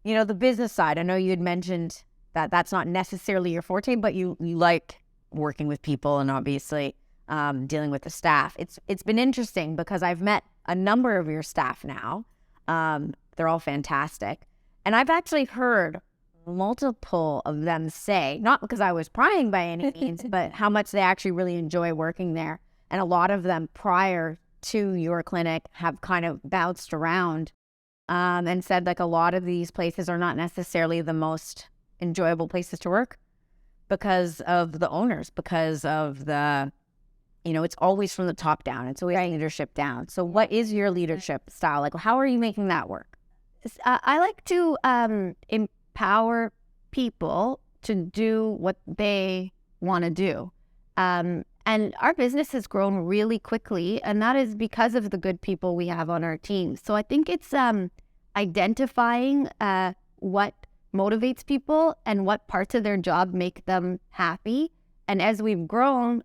the business side. I know you had mentioned that that's not necessarily your forte, but you like working with people and obviously dealing with the staff. It's been interesting because I've met a number of your staff now. They're all fantastic. And I've actually heard multiple of them say, not because I was prying by any means, but how much they actually really enjoy working there. And a lot of them prior to your clinic have kind of bounced around and said like a lot of these places are not necessarily the most enjoyable places to work because of the owners, because of the, it's always from the top down. It's always leadership down. So what is your leadership style? Like, how are you making that work? I like to empower people to do what they want to do. And our business has grown really quickly, and that is because of the good people we have on our team. So I think it's identifying what motivates people and what parts of their job make them happy. And as we've grown,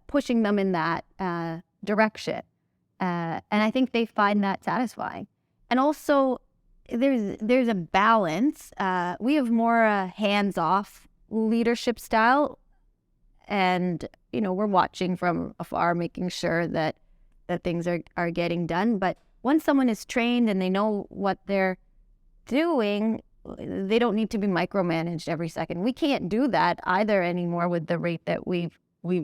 pushing them in that direction. And I think they find that satisfying. And also, there's a balance. We have more hands-off leadership style, and we're watching from afar, making sure that things are getting done. But once someone is trained and they know what they're doing, they don't need to be micromanaged every second. We can't do that either anymore with the rate that we've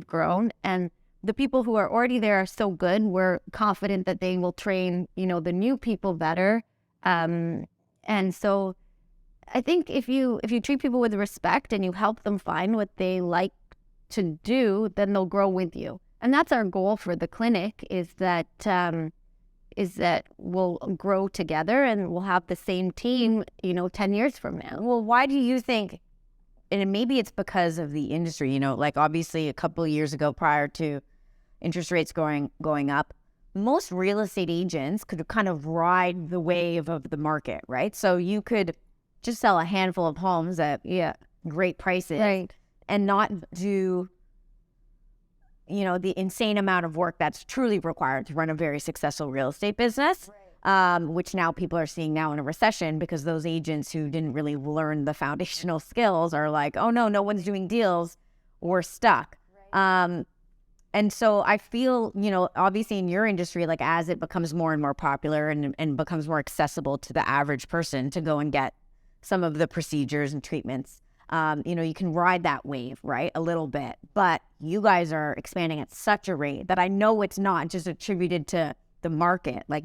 grown. And the people who are already there are so good. We're confident that they will train the new people better. And so I think if you treat people with respect and you help them find what they like to do, then they'll grow with you. And that's our goal for the clinic, is that we'll grow together and we'll have the same team, 10 years from now. Well, why do you think, and maybe it's because of the industry, like obviously a couple of years ago prior to interest rates going up, most real estate agents could kind of ride the wave of the market, right? So you could just sell a handful of homes at great prices, right, and not do, the insane amount of work that's truly required to run a very successful real estate business, which now people are seeing now in a recession because those agents who didn't really learn the foundational skills are like, oh no one's doing deals, we're stuck. Right. And so I feel, obviously in your industry, like as it becomes more and more popular and becomes more accessible to the average person to go and get some of the procedures and treatments, you can ride that wave, right, a little bit. But you guys are expanding at such a rate that I know it's not just attributed to the market. Like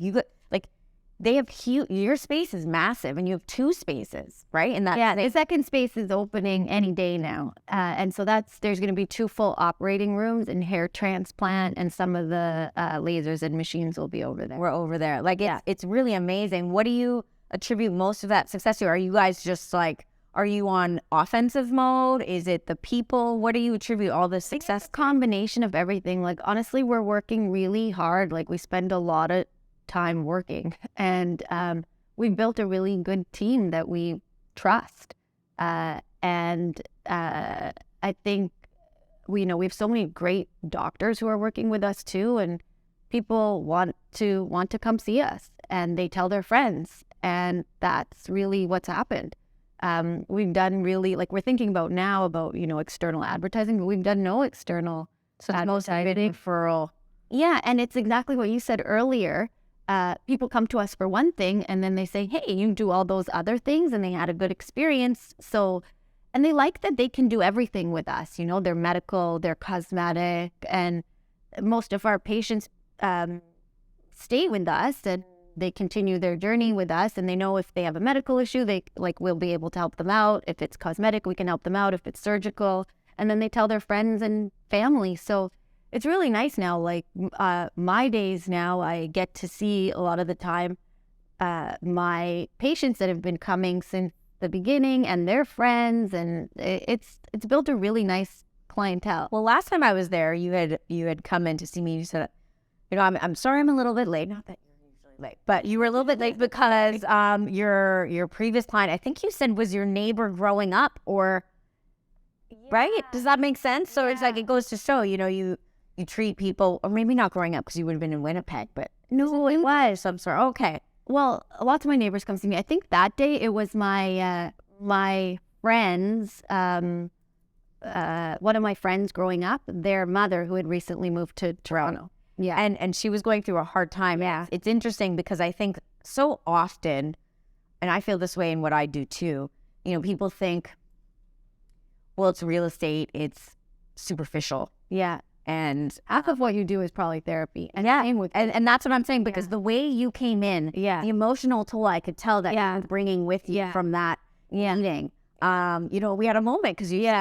they have huge, your space is massive and you have 2 spaces, right? And the second space is opening any day now. And so there's going to be 2 full operating rooms and hair transplant, and some of the lasers and machines will be over there. We're over there. Like, it's really amazing. What do you attribute most of that success to? Are you guys just like, are you on offensive mode? Is it the people? What do you attribute all this success? It's a combination of everything. Like, honestly, we're working really hard. Like, we spend a lot of time working, and we've built a really good team that we trust. And I think we have so many great doctors who are working with us too, and people want to come see us, and they tell their friends, and that's really what's happened. We've done really, like, we're thinking about now about external advertising, but we've done no external advertising. Referral. Yeah, and it's exactly what you said earlier. People come to us for one thing, and then they say, hey, you do all those other things, and they had a good experience. So, and they like that they can do everything with us. They're medical, they're cosmetic, and most of our patients stay with us, and they continue their journey with us, and they know if they have a medical issue, we'll be able to help them out. If it's cosmetic, we can help them out. If it's surgical, and then they tell their friends and family. So it's really nice now. Like, my days now, I get to see a lot of the time my patients that have been coming since the beginning and their friends, and it's built a really nice clientele. Well, last time I was there, you had come in to see me. You said, I'm sorry I'm a little bit late. Not that you're usually late, but you were a little bit late because your previous client, I think you said, was your neighbor growing up, or right? Does that make sense? So it's like, it goes to show, you treat people, or maybe not growing up because you would have been in Winnipeg, but no, it was. Some sort. Okay. well, lots of my neighbors come see me. I think that day it was my friends, one of my friends growing up, their mother who had recently moved to Toronto. Yeah. And she was going through a hard time. Yeah. It's interesting because I think so often, and I feel this way in what I do too, you know, people think, well, it's real estate, it's superficial. Yeah. And half of what you do is probably therapy. And yeah, same with and that's what I'm saying, because the way you came in, yeah, the emotional toll I could tell that you were bringing with you from that meeting. You know, we had a moment because you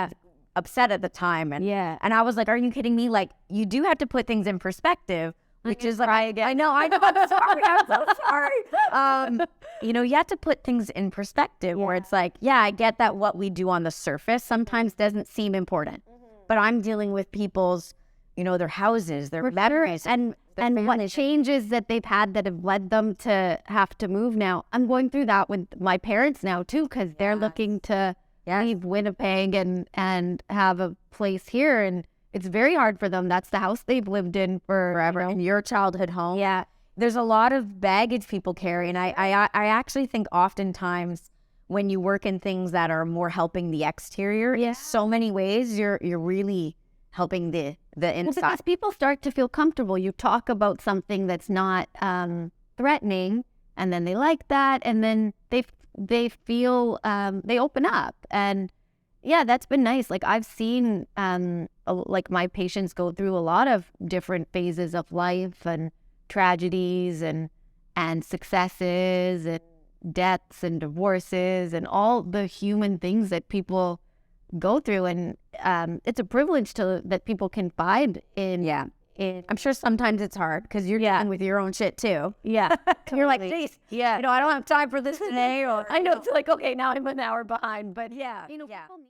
upset at the time, and and I was like, are you kidding me? Like, you do have to put things in perspective, which is like, I know, I'm sorry, I'm so sorry. You know, you have to put things in perspective where it's like, yeah, I get that what we do on the surface sometimes doesn't seem important, but I'm dealing with people's, you know, their houses, their memories, and what changes that they've had that have led them to have to move now. I'm going through that with my parents now too, because they're looking to leave Winnipeg and have a place here, and it's very hard for them. That's the house they've lived in for forever, in your childhood home. Yeah, there's a lot of baggage people carry, and I actually think oftentimes when you work in things that are more helping the exterior, in so many ways, you're really helping the inside. Well, because people start to feel comfortable. You talk about something that's not threatening, and then they like that, and then they feel they open up, and that's been nice. Like, I've seen like my patients go through a lot of different phases of life and tragedies and successes and deaths and divorces and all the human things that people go through, and it's a privilege that people confide in. I'm sure sometimes it's hard because you're dealing with your own shit too. You're like, geez, you know, I don't have time for this today, or I know, it's like, okay, now I'm an hour behind, but you know, people